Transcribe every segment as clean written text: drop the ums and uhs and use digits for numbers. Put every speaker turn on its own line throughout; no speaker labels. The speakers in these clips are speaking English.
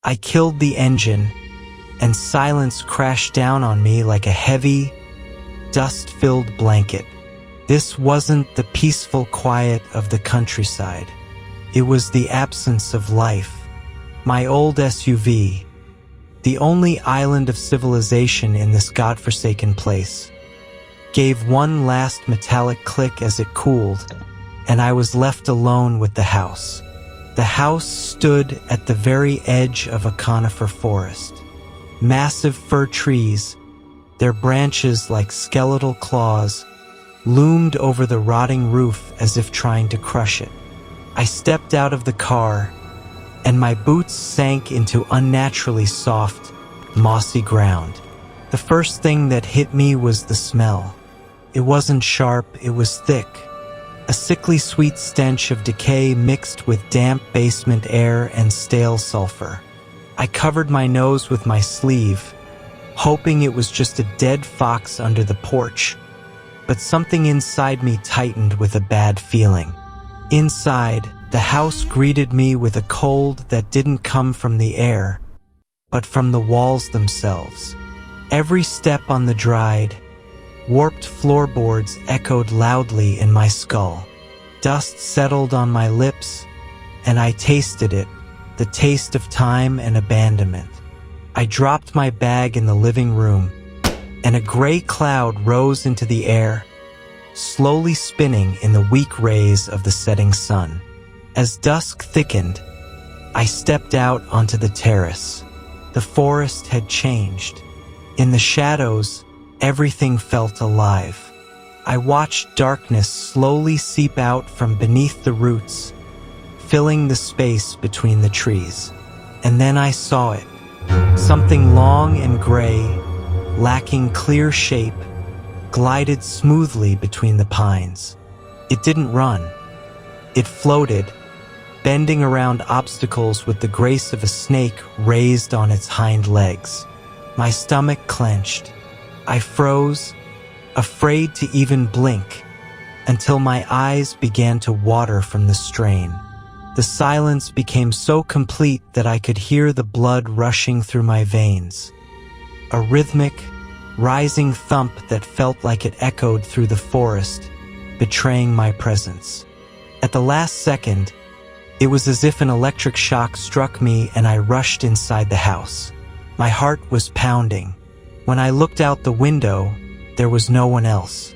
I killed the engine, and silence crashed down on me like a heavy, dust-filled blanket. This wasn't the peaceful quiet of the countryside. It was the absence of life. My old SUV, the only island of civilization in this godforsaken place, gave one last metallic click as it cooled, and I was left alone with the house. The house stood at the very edge of a conifer forest. Massive fir trees, their branches like skeletal claws, loomed over the rotting roof as if trying to crush it. I stepped out of the car, and my boots sank into unnaturally soft, mossy ground. The first thing that hit me was the smell. It wasn't sharp, it was thick. A sickly sweet stench of decay mixed with damp basement air and stale sulfur. I covered my nose with my sleeve, hoping it was just a dead fox under the porch. But something inside me tightened with a bad feeling. Inside, the house greeted me with a cold that didn't come from the air, but from the walls themselves. Every step on the dried, warped floorboards echoed loudly in my skull. Dust settled on my lips, and I tasted it, the taste of time and abandonment. I dropped my bag in the living room, and a gray cloud rose into the air, slowly spinning in the weak rays of the setting sun. As dusk thickened, I stepped out onto the terrace. The forest had changed. In the shadows, everything felt alive. I watched darkness slowly seep out from beneath the roots, filling the space between the trees. And then I saw it. Something long and gray, lacking clear shape, glided smoothly between the pines. It didn't run. It floated, bending around obstacles with the grace of a snake raised on its hind legs. My stomach clenched. I froze, afraid to even blink, until my eyes began to water from the strain. The silence became so complete that I could hear the blood rushing through my veins. A rhythmic, rising thump that felt like it echoed through the forest, betraying my presence. At the last second, it was as if an electric shock struck me and I rushed inside the house. My heart was pounding. When I looked out the window, there was no one else.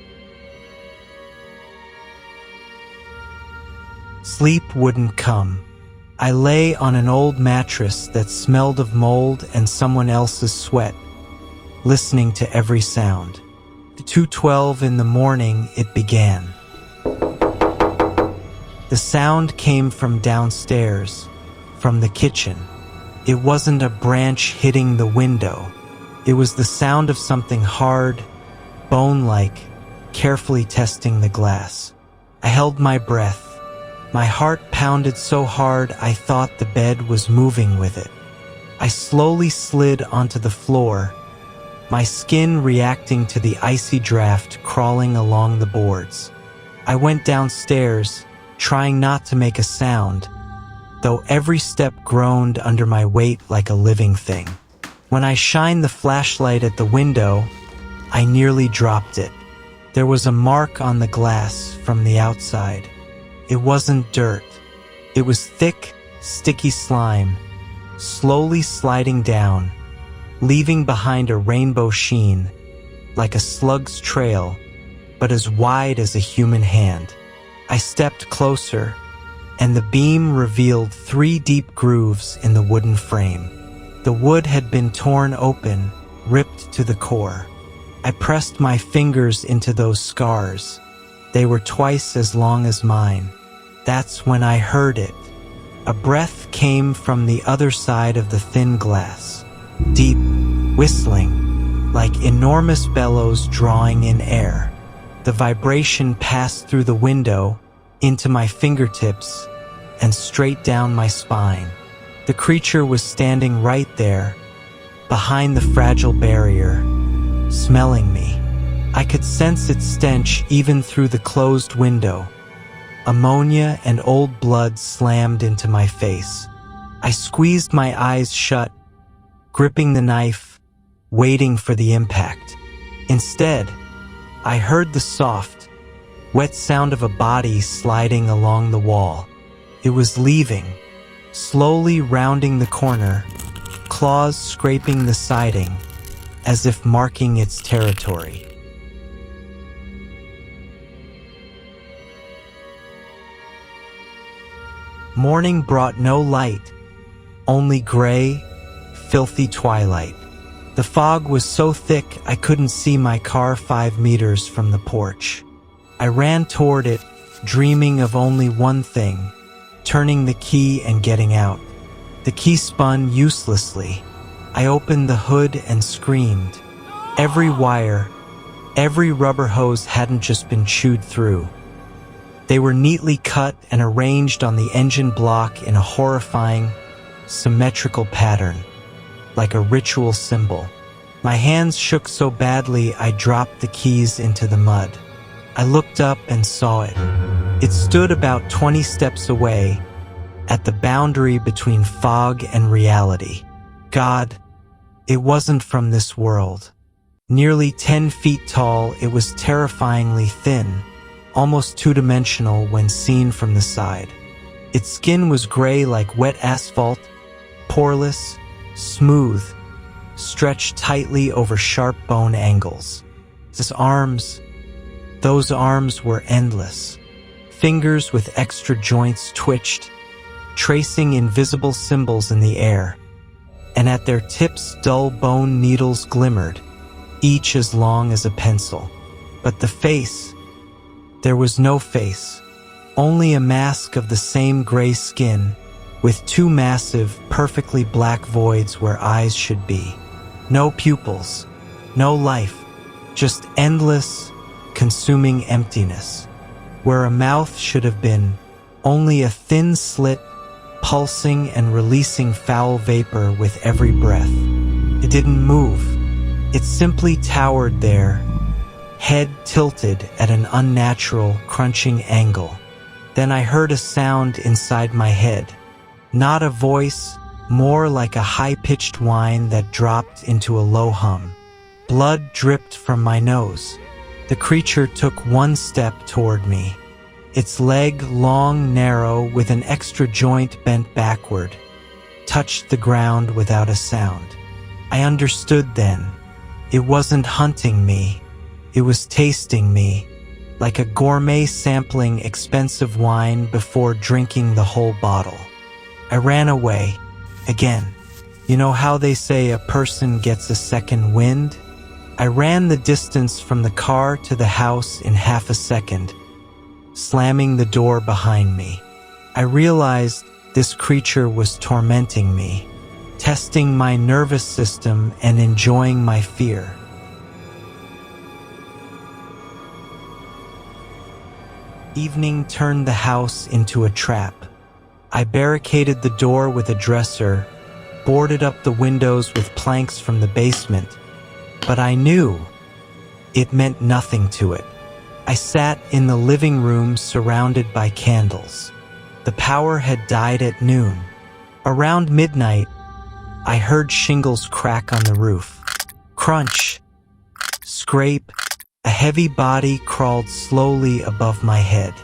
Sleep wouldn't come. I lay on an old mattress that smelled of mold and someone else's sweat, listening to every sound. At 2:12 in the morning, it began. The sound came from downstairs, from the kitchen. It wasn't a branch hitting the window. It was the sound of something hard, bone-like, carefully testing the glass. I held my breath. My heart pounded so hard I thought the bed was moving with it. I slowly slid onto the floor, my skin reacting to the icy draft crawling along the boards. I went downstairs, trying not to make a sound, though every step groaned under my weight like a living thing. When I shined the flashlight at the window, I nearly dropped it. There was a mark on the glass from the outside. It wasn't dirt. It was thick, sticky slime, slowly sliding down, leaving behind a rainbow sheen, like a slug's trail, but as wide as a human hand. I stepped closer, and the beam revealed 3 deep grooves in the wooden frame. The wood had been torn open, ripped to the core. I pressed my fingers into those scars. They were twice as long as mine. That's when I heard it. A breath came from the other side of the thin glass. Deep, whistling, like enormous bellows drawing in air. The vibration passed through the window, into my fingertips, and straight down my spine. The creature was standing right there, behind the fragile barrier, smelling me. I could sense its stench even through the closed window. Ammonia and old blood slammed into my face. I squeezed my eyes shut, gripping the knife, waiting for the impact. Instead, I heard the soft, wet sound of a body sliding along the wall. It was leaving, slowly rounding the corner, claws scraping the siding, as if marking its territory. Morning brought no light, only gray, filthy twilight. The fog was so thick I couldn't see my car 5 meters from the porch. I ran toward it, dreaming of only one thing: turning the key and getting out. The key spun uselessly. I opened the hood and screamed. Every wire, every rubber hose hadn't just been chewed through. They were neatly cut and arranged on the engine block in a horrifying, symmetrical pattern, like a ritual symbol. My hands shook so badly I dropped the keys into the mud. I looked up and saw it. It stood about 20 steps away, at the boundary between fog and reality. God, it wasn't from this world. Nearly 10 feet tall, it was terrifyingly thin, almost two-dimensional when seen from the side. Its skin was gray like wet asphalt, poreless, smooth, stretched tightly over sharp bone angles. Those arms were endless. Fingers with extra joints twitched, tracing invisible symbols in the air, and at their tips dull bone needles glimmered, each as long as a pencil. But the face, there was no face, only a mask of the same gray skin, with 2 massive, perfectly black voids where eyes should be. No pupils, no life, just endless, consuming emptiness. Where a mouth should have been, only a thin slit, pulsing and releasing foul vapor with every breath. It didn't move. It simply towered there, head tilted at an unnatural, crunching angle. Then I heard a sound inside my head. Not a voice, more like a high-pitched whine that dropped into a low hum. Blood dripped from my nose. The creature took 1 step toward me. Its leg, long, narrow, with an extra joint bent backward, touched the ground without a sound. I understood then. It wasn't hunting me. It was tasting me, like a gourmet sampling expensive wine before drinking the whole bottle. I ran away. Again. You know how they say a person gets a second wind? I ran the distance from the car to the house in half a second, slamming the door behind me. I realized this creature was tormenting me, testing my nervous system and enjoying my fear. Evening turned the house into a trap. I barricaded the door with a dresser, boarded up the windows with planks from the basement, but I knew it meant nothing to it. I sat in the living room surrounded by candles. The power had died at noon. Around midnight, I heard shingles crack on the roof. Crunch, scrape, a heavy body crawled slowly above my head.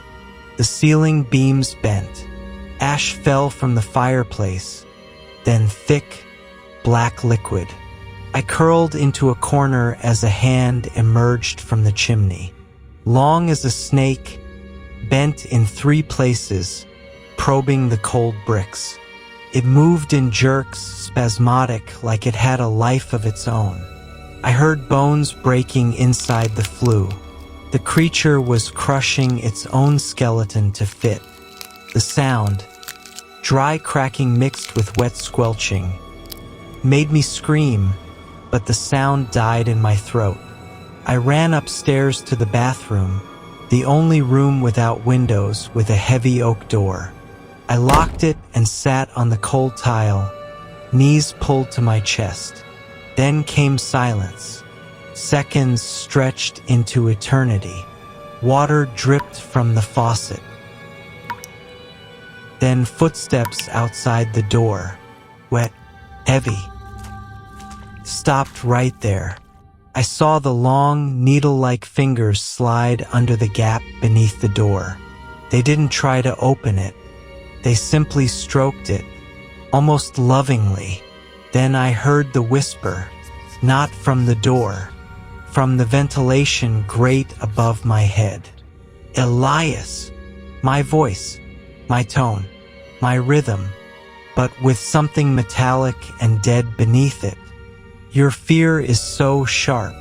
The ceiling beams bent. Ash fell from the fireplace, then thick, black liquid. I curled into a corner as a hand emerged from the chimney. Long as a snake, bent in 3 places, probing the cold bricks. It moved in jerks, spasmodic, like it had a life of its own. I heard bones breaking inside the flue. The creature was crushing its own skeleton to fit. The sound, dry cracking mixed with wet squelching, made me scream, but the sound died in my throat. I ran upstairs to the bathroom, the only room without windows with a heavy oak door. I locked it and sat on the cold tile, knees pulled to my chest. Then came silence. Seconds stretched into eternity. Water dripped from the faucet. Then footsteps outside the door, wet, heavy, stopped right there. I saw the long, needle-like fingers slide under the gap beneath the door. They didn't try to open it. They simply stroked it, almost lovingly. Then I heard the whisper, not from the door, from the ventilation grate above my head. Elias! My voice, my tone, my rhythm, but with something metallic and dead beneath it. Your fear is so sharp.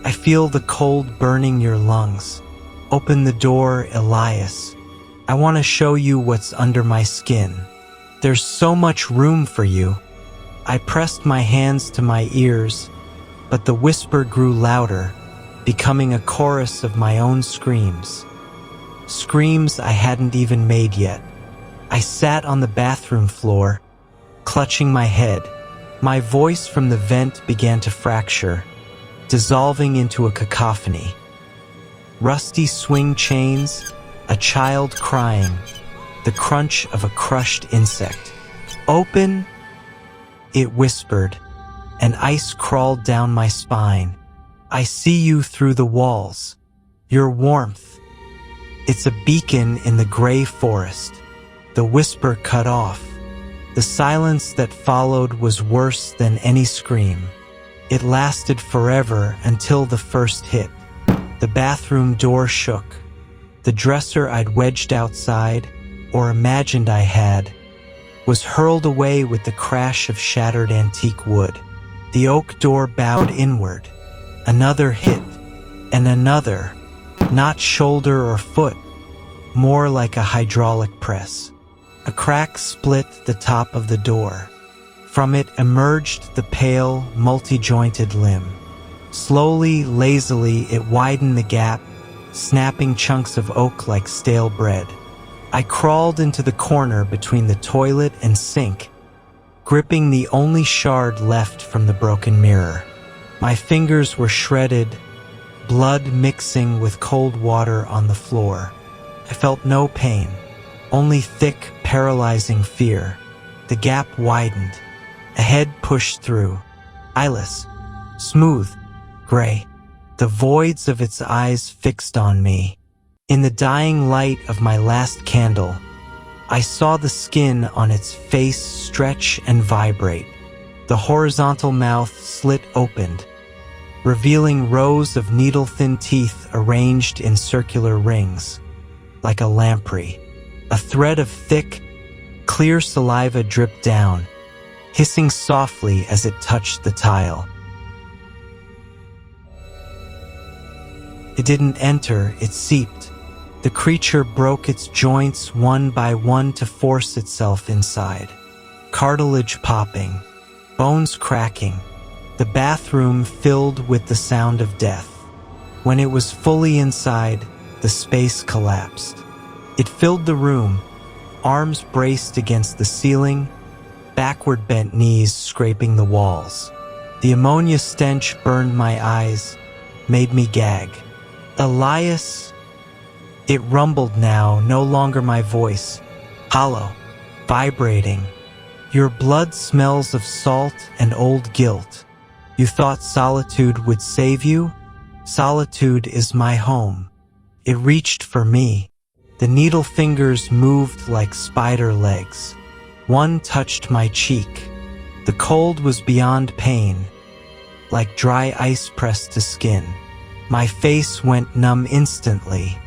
I feel the cold burning your lungs. Open the door, Elias. I want to show you what's under my skin. There's so much room for you. I pressed my hands to my ears, but the whisper grew louder, becoming a chorus of my own screams. Screams I hadn't even made yet. I sat on the bathroom floor, clutching my head. My voice from the vent began to fracture, dissolving into a cacophony. Rusty swing chains, a child crying, the crunch of a crushed insect. Open, it whispered, and ice crawled down my spine. I see you through the walls. Your warmth. It's a beacon in the gray forest. The whisper cut off. The silence that followed was worse than any scream. It lasted forever until the first hit. The bathroom door shook. The dresser I'd wedged outside, or imagined I had, was hurled away with the crash of shattered antique wood. The oak door bowed inward. Another hit, and another, not shoulder or foot, more like a hydraulic press. A crack split the top of the door. From it emerged the pale, multi-jointed limb. Slowly, lazily, it widened the gap, snapping chunks of oak like stale bread. I crawled into the corner between the toilet and sink, gripping the only shard left from the broken mirror. My fingers were shredded, blood mixing with cold water on the floor. I felt no pain, only thick, paralyzing fear. The gap widened. A head pushed through. Eyeless, smooth, gray. The voids of its eyes fixed on me. In the dying light of my last candle, I saw the skin on its face stretch and vibrate. The horizontal mouth slit opened, revealing rows of needle-thin teeth arranged in circular rings, like a lamprey. A thread of thick, clear saliva dripped down, hissing softly as it touched the tile. It didn't enter, it seeped. The creature broke its joints one by one to force itself inside. Cartilage popping, bones cracking, the bathroom filled with the sound of death. When it was fully inside, the space collapsed. It filled the room, arms braced against the ceiling, backward bent knees scraping the walls. The ammonia stench burned my eyes, made me gag. Elias, it rumbled now, no longer my voice, hollow, vibrating. Your blood smells of salt and old guilt. You thought solitude would save you? Solitude is my home. It reached for me. The needle fingers moved like spider legs. One touched my cheek. The cold was beyond pain, like dry ice pressed to skin. My face went numb instantly.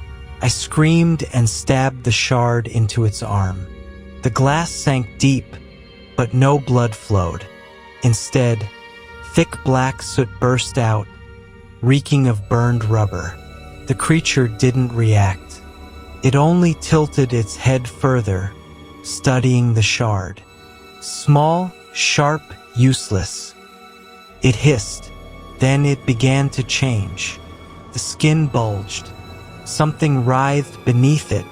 I screamed and stabbed the shard into its arm. The glass sank deep, but no blood flowed. Instead, thick black soot burst out, reeking of burned rubber. The creature didn't react. It only tilted its head further, studying the shard. Small, sharp, useless. It hissed. Then it began to change. The skin bulged. Something writhed beneath it,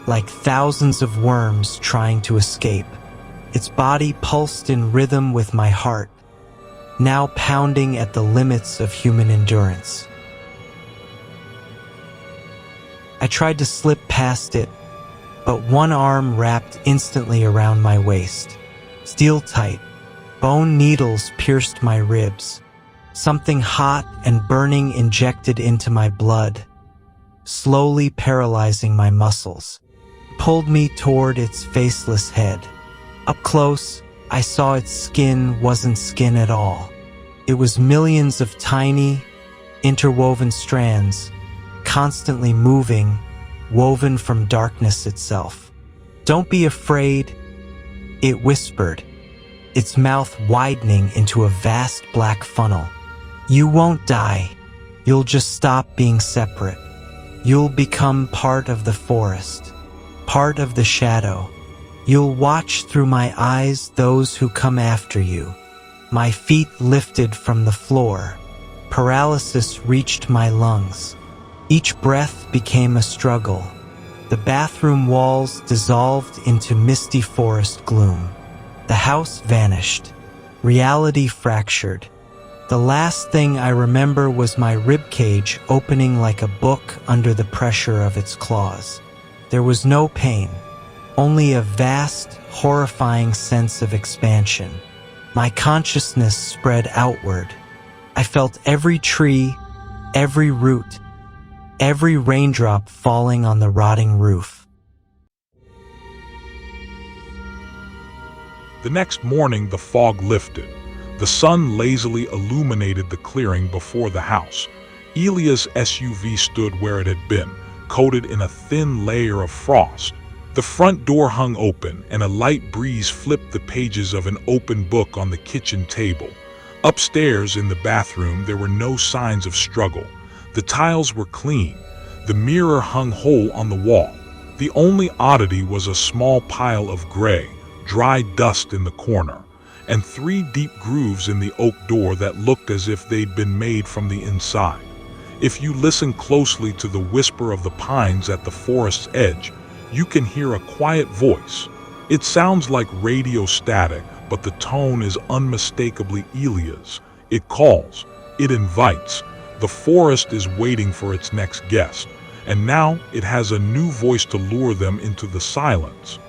like thousands of worms trying to escape. Its body pulsed in rhythm with my heart, now pounding at the limits of human endurance. I tried to slip past it, but one arm wrapped instantly around my waist. Steel tight, bone needles pierced my ribs. Something hot and burning injected into my blood, slowly paralyzing my muscles, pulled me toward its faceless head. Up close, I saw its skin wasn't skin at all. It was millions of tiny, interwoven strands, constantly moving, woven from darkness itself. "Don't be afraid," it whispered, its mouth widening into a vast black funnel. "You won't die. You'll just stop being separate. You'll become part of the forest, part of the shadow. You'll watch through my eyes those who come after you." My feet lifted from the floor. Paralysis reached my lungs. Each breath became a struggle. The bathroom walls dissolved into misty forest gloom. The house vanished. Reality fractured. The last thing I remember was my ribcage opening like a book under the pressure of its claws. There was no pain, only a vast, horrifying sense of expansion. My consciousness spread outward. I felt every tree, every root, every raindrop falling on the rotting roof.
The next morning, the fog lifted. The sun lazily illuminated the clearing before the house. Elia's SUV stood where it had been, coated in a thin layer of frost. The front door hung open, and a light breeze flipped the pages of an open book on the kitchen table. Upstairs in the bathroom, there were no signs of struggle. The tiles were clean. The mirror hung whole on the wall. The only oddity was a small pile of gray, dry dust in the corner, and 3 deep grooves in the oak door that looked as if they'd been made from the inside. If you listen closely to the whisper of the pines at the forest's edge, you can hear a quiet voice. It sounds like radio static, but the tone is unmistakably Elia's. It calls. It invites. The forest is waiting for its next guest, and now it has a new voice to lure them into the silence.